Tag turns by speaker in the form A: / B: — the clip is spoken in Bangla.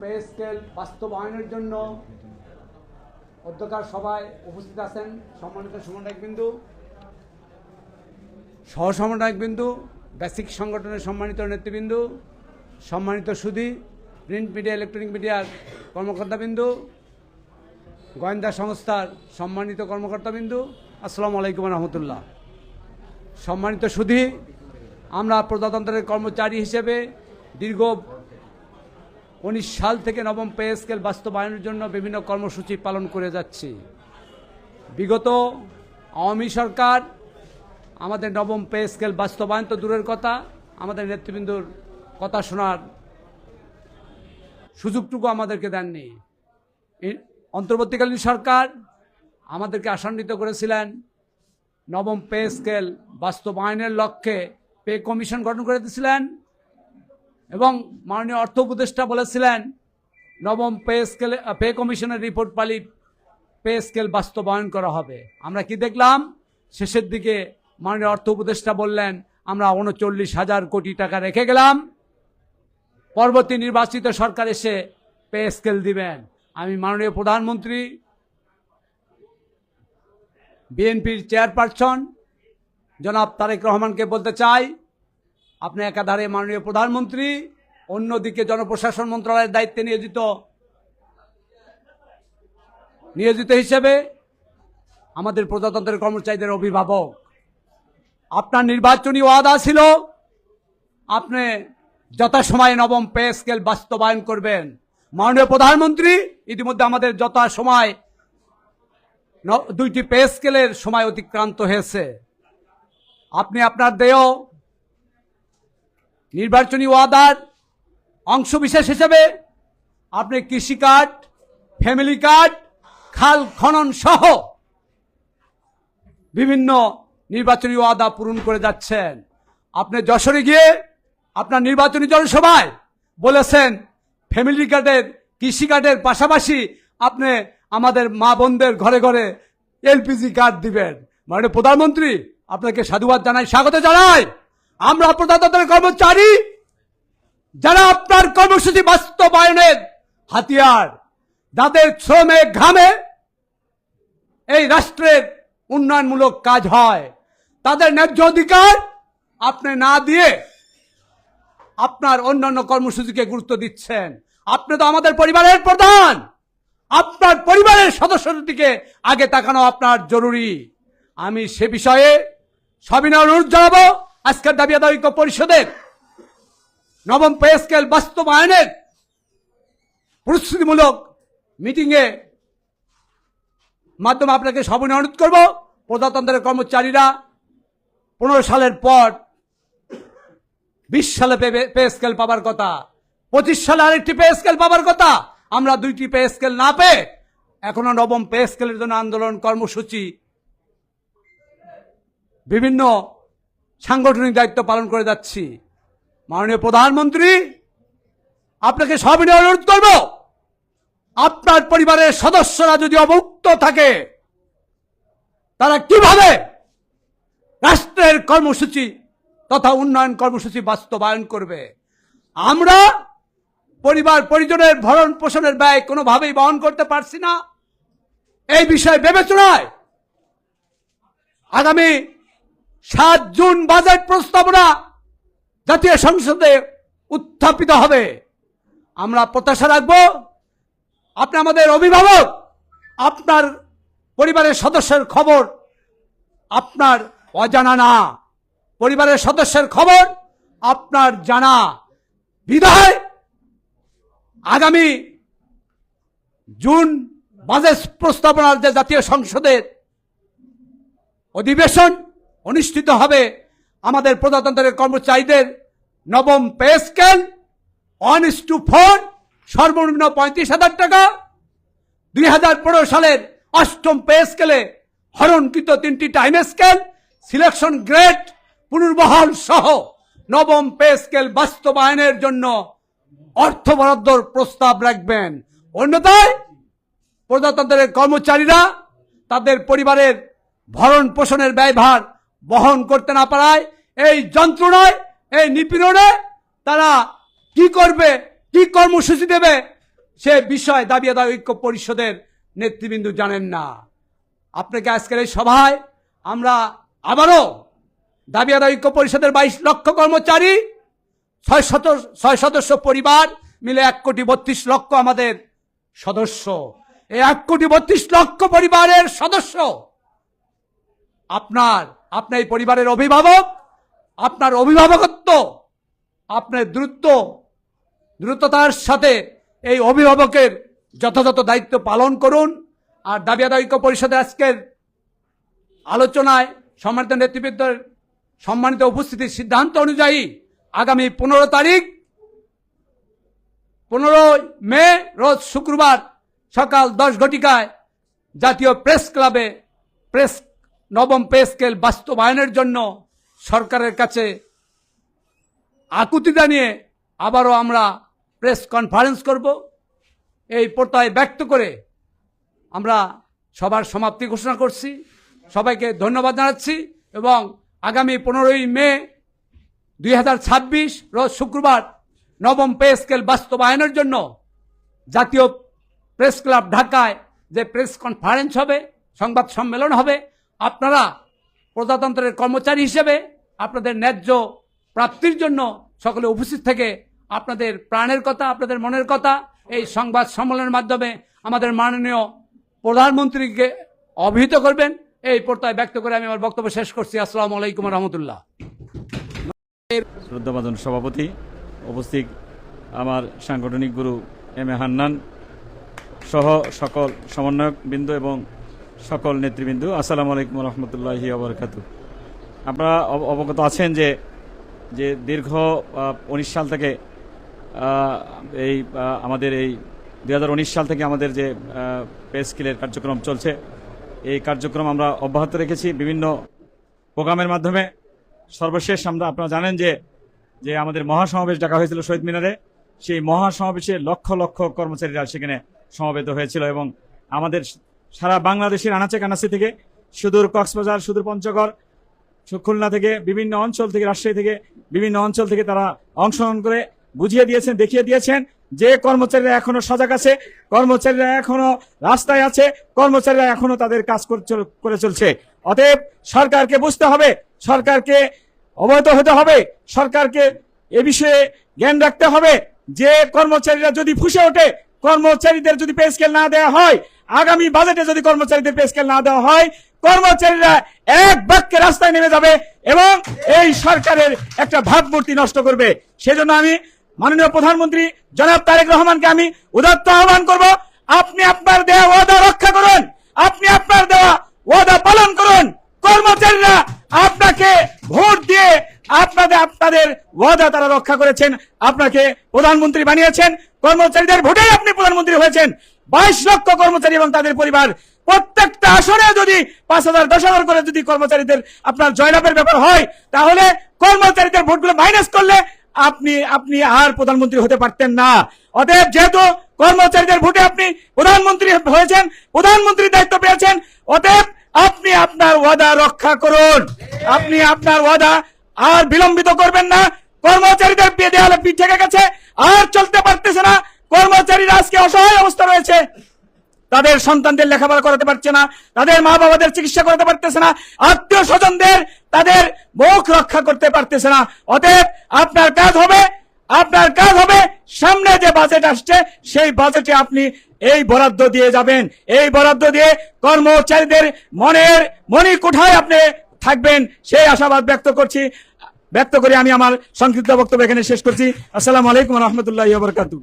A: পে স্কেল বাস্তবায়নের জন্য অধ্যক্ষার সভায় উপস্থিত আছেন সম্মানিত সমন্বয়কবৃন্দ, সহ সমন্বয়কবৃন্দ, বেসিক সংগঠনের সম্মানিত নেতৃবৃন্দ, সম্মানিত সুধী, প্রিন্ট মিডিয়া, ইলেকট্রনিক মিডিয়ার কর্মকর্তাবৃন্দ, গোয়েন্দা সংস্থার সম্মানিত কর্মকর্তাবৃন্দ, আসসালামু আলাইকুম রহমতুল্লাহ। সম্মানিত সুধী, আমরা প্রজাতন্ত্রের কর্মচারী হিসেবে দীর্ঘ 19 সাল থেকে নবম পে স্কেল বাস্তবায়নের জন্য বিভিন্ন কর্মসূচি পালন করে যাচ্ছি। বিগত আওয়ামী সরকার আমাদের নবম পে স্কেল বাস্তবায়ন তো দূরের কথা, আমাদের নেতৃবৃন্দর কথা শোনার সুযোগটুকু আমাদেরকে দেননি। অন্তর্বর্তীকালীন সরকার আমাদেরকে আশান্বিত করেছিলেন নবম পে স্কেল বাস্তবায়নের লক্ষ্যে পে কমিশন গঠন করে দিয়েছিলেন এবং মাননীয় অর্থ উপদেষ্টা বলেছিলেন নবম পে কমিশনের রিপোর্ট পালি পে স্কেল বাস্তবায়ন করা হবে। আমরা কি দেখলাম? শেষের দিকে মাননীয় অর্থ উপদেষ্টা বললেন আমরা 39,000 কোটি টাকা রেখে গেলাম, পরবর্তী নির্বাচিত সরকার এসে পে স্কেল দিবেন। আমি মাননীয় প্রধানমন্ত্রী, বিএনপির চেয়ারপারসন জনাব তারেক রহমানকে বলতে চাই, আপনি একাধারে মাননীয় প্রধানমন্ত্রী, অন্যদিকে জনপ্রশাসন মন্ত্রণালয়ের দায়িত্বে নিয়োজিত হিসেবে আমাদের প্রজাতন্ত্রের কর্মচারীদের অভিভাবক। আপনার নির্বাচনী ওয়াদা ছিল আপনি যথাসময়ে নবম পে স্কেল বাস্তবায়ন করবেন। মাননীয় প্রধানমন্ত্রী, ইতিমধ্যে আমাদের যথাসময় 2টি পে স্কেলের সময় অতিক্রান্ত হয়েছে। আপনি আপনার দেয় নির্বাচনী ওয়াদার অংশবিশেষ হিসেবে আপনি কৃষি কার্ড, ফ্যামিলি কার্ড, খাল খনন সহ বিভিন্ন নির্বাচনী ওয়াদা পূরণ করে যাচ্ছেন। আপনি যশোরে গিয়ে আপনার নির্বাচনী জনসভায় বলেছেন ফ্যামিলি কার্ডের, কৃষি কার্ডের পাশাপাশি আপনি আমাদের মা বোনদের ঘরে ঘরে এলপিজি কার্ড দিবেন। মাননীয় প্রধানমন্ত্রী, আপনাকে সাধুবাদ জানাই, স্বাগত জানাই। আমরা প্রজাতন্ত্রের কর্মচারী যারা আপনার কর্মসূচি বাস্তবায়নের হাতিয়ার, যাদের শ্রমে ঘামে এই রাষ্ট্রের উন্নয়নমূলক কাজ হয়, তাদের ন্যায্য অধিকার আপনি না দিয়ে আপনার অন্যান্য কর্মসূচিকে গুরুত্ব দিচ্ছেন। আপনি তো আমাদের পরিবারের প্রধান, আপনার পরিবারের সদস্যদের দিকে আগে তাকানো আপনার জরুরি। আমি সে বিষয়ে সবিনয় অনুরোধ জানাবো, আজকের দাবি আদায় ঐক্য পরিষদের নবম পে স্কেল বাস্তবায়নের প্রস্তুতিমূলক মিটিংয়ে মাধ্যমে আপনাকে সবিনয় অনুরোধ করব, প্রজাতন্ত্রের কর্মচারীরা 15 সালের পর 20 সালে পে স্কেল পাবার কথা, 25 সালে আরেকটি পে স্কেল পাবার কথা। আমরা 2টি পে স্কেল না পেয়ে এখনো নবম পে স্কেলের জন্য আন্দোলন কর্মসূচি বিভিন্ন সাংগঠনিক দায়িত্ব পালন করে যাচ্ছি। মাননীয় প্রধানমন্ত্রী, আপনাকে সবিনয় অনুরোধ করব, আপনার পরিবারের সদস্যরা যদি অবুক্ত থাকে তারা কিভাবে রাষ্ট্রের কর্মসূচি তথা উন্নয়ন কর্মসূচি বাস্তবায়ন করবে? আমরা পরিবার পরিজনের ভরণ পোষণের ব্যয় কোনোভাবেই বহন করতে পারছি না। এই বিষয়ে বিবেচনায় আগামী 7 জুন বাজেট প্রস্তাবনা জাতীয় সংসদে উত্থাপিত হবে। আমরা প্রত্যাশা রাখব আপনি আমাদের অভিভাবক, আপনার পরিবারের সদস্যের খবর আপনার অজানা না, পরিবারের সদস্যের খবর আপনার জানা। বিধায় আগামী জুন বাজেট প্রস্তাবনার যে জাতীয় সংসদের অধিবেশন অনুষ্ঠিত হবে, আমাদের প্রজাতন্ত্রের কর্মচারীদের নবম পে স্কেল 1:4 সর্বনিম্ন 35,000 টাকা, 2015 সালের 8ম পে স্কেলে হরণকৃত 3টি টাইম স্কেল, সিলেকশন গ্রেড পুনর্বহাল সহ নবম পে স্কেল বাস্তবায়নের জন্য অর্থ বরাদ্দর প্রস্তাব রাখবেন। অন্যথায় প্রজাতন্ত্রের কর্মচারীরা তাদের পরিবারের ভরণ পোষণের ব্যয়ভার বহন করতে না পারায়, এই যন্ত্রণায়, এই নিপীড়নে তারা কি করবে, কি কর্মসূচি দেবে সে বিষয় দাবি আদায় ঐক্য পরিষদের নেতৃবৃন্দ জানেন না। আপনাকে আজকের এই সভায় আমরা আবারও দাবি আদায় ঐক্য পরিষদের 22 লক্ষ কর্মচারী, 6 সদস্য পরিবার মিলে 1,32,00,000 আমাদের সদস্য। এই 1,32,00,000 পরিবারের সদস্য আপনার এই পরিবারের অভিভাবক, আপনার অভিভাবকত্ব আপনার দ্রুততার সাথে এই অভিভাবকের যথাযথ দায়িত্ব পালন করুন। আর দাবি আদায় ঐক্য পরিষদের আজকের আলোচনায় সম্মানিত নেতৃবৃন্দের সম্মানিত উপস্থিতির সিদ্ধান্ত অনুযায়ী আগামী 15 মে রোজ শুক্রবার সকাল 10 ঘটিকায় জাতীয় প্রেস ক্লাবে নবম পে স্কেল বাস্তবায়নের জন্য সরকারের কাছে আকুতি জানিয়ে আবারও আমরা প্রেস কনফারেন্স করব। এই প্রত্যয় ব্যক্ত করে আমরা সবার সমাপ্তি ঘোষণা করছি। সবাইকে ধন্যবাদ জানাচ্ছি এবং আগামী 15 মে 2026 রোজ শুক্রবার নবম পে স্কেল বাস্তবায়নের জন্য জাতীয় প্রেস ক্লাব ঢাকায় যে প্রেস কনফারেন্স হবে, সংবাদ সম্মেলন হবে, আপনারা প্রজাতন্ত্রের কর্মচারী হিসেবে আপনাদের ন্যায্য প্রাপ্তির জন্য সকলে উপস্থিত থেকে আপনাদের প্রাণের কথা, আপনাদের মনের কথা এই সংবাদ সম্মেলনের মাধ্যমে আমাদের মাননীয় প্রধানমন্ত্রীকে অবহিত করবেন। এই প্রত্যয় ব্যক্ত করে আমি আমার বক্তব্য শেষ করছি। আসসালামু আলাইকুম রহমতুল্লাহ।
B: শ্রদ্ধাভাজন সভাপতি, উপস্থিত আমার সাংগঠনিক গুরু এম এ হান্নান সহ সকল সমন্বয়ক বিন্দু এবং সকল নেতৃবৃন্দ, আসসালামু আলাইকুম রহমতুল্লাহি ওয়া বারাকাতুহু। আপনারা অবগত আছেন যে দীর্ঘ 19 সাল থেকে আমাদের এই 2019 সাল থেকে আমাদের যে পে স্কেলের কার্যক্রম চলছে, এই কার্যক্রম আমরা অব্যাহত রেখেছি বিভিন্ন প্রোগ্রামের মাধ্যমে। সর্বশেষ আপনারা জানেন যে আমাদের মহাসমাবেশ ডাকা হয়েছিল শহীদ মিনারে। সেই মহাসমাবেশে লক্ষ লক্ষ কর্মচারীরা সেখানে সমবেত হয়েছিল এবং আমাদের সারা বাংলাদেশের আনাচে কানাচে থেকে, সুদূর কক্সবাজার, সুদূর পঞ্চগড়, খুলনা থেকে, বিভিন্ন অঞ্চল থেকে, রাজশাহী থেকে, বিভিন্ন অঞ্চল থেকে তারা অংশগ্রহণ করে বুঝিয়ে দিয়েছেন, দেখিয়ে দিয়েছেন যে কর্মচারীরা এখনো সজাগ আছে, কর্মচারীরা এখনো রাস্তায় আছে, কর্মচারীরা এখনো তাদের কাজ করে চলছে। অতএব সরকারকে বুঝতে হবে, সরকারকে অবহিত হতে হবে, সরকারকে এ বিষয়ে জ্ঞান রাখতে হবে যে কর্মচারীরা যদি ফুঁসে ওঠে, কর্মচারীদের যদি পে স্কেল না দেওয়া হয়, আগামী বাজেটে যদি কর্মচারীদের পে স্কেল না দেওয়া হয়, কর্মচারীরা এক বাক্যে রাস্তায় নেমে যাবে এবং এই সরকারের একটা ভাবমূর্তি নষ্ট করবে। সেজন্য আমি মাননীয় প্রধানমন্ত্রী জনাব তারেক রহমানকে আমি উদাত্ত আহ্বান করব, আপনি আপনার দেওয়া ওয়াদা রক্ষা করুন, আপনি আপনার দেওয়া ওয়াদা পালন করুন। কর্মচারীরা আপনাকে ভোট দিয়ে আপনাদের ওয়াদা তারা রক্ষা করেছেন, আপনাকে প্রধানমন্ত্রী বানিয়েছেন, কর্মচারীদের ভোটে আপনি প্রধানমন্ত্রী হয়েছেন। 22 লক্ষ কর্মচারী এবং তাদের পরিবার, প্রত্যেকটা আসনে যদি 5,000 10,000 করে যদি কর্মচারীদের আপনার জয়লাভের ব্যাপার হয়, তাহলে কর্মচারীদের ভোটগুলো মাইনাস করলে আপনি আর প্রধানমন্ত্রী হতে পারতেন না। অতএব যেহেতু কর্মচারীদের ভোটে আপনি প্রধানমন্ত্রী হয়েছেন, প্রধানমন্ত্রীর দায়িত্ব পেয়েছেন, অতএব আপনি আপনার ওয়াদা রক্ষা করুন, আপনি আপনার ওয়াদা আর বিলম্বিত করবেন না। কর্মচারীদের দেয়ালে পিঠ থেকে গেছে, আর চলতে পারতেছে না। কর্মচারীরা আজকে অসহায় অবস্থা রয়েছে, তাদের সন্তানদের লেখাপড়া করাতে পারছে না, তাদের মা বাবাদের চিকিৎসা করাতে পারতেছে না, আত্মীয় স্বজনদের তাদের মুখ রক্ষা করতে পারতেছে না। অতএব আপনার কাজ হবে সামনে যে বাজেট আসছে সেই বাজেটে আপনি এই বরাদ্দ দিয়ে যাবেন, এই বরাদ্দ দিয়ে কর্মচারীদের মণিকোঠায় আপনি থাকবেন, সেই আশাবাদ ব্যক্ত করে আমি আমার সংক্ষিপ্ত বক্তব্য এখানে শেষ করছি। আসসালামু আলাইকুম রহমতুল্লাহি ওয়া বারাকাতুহু।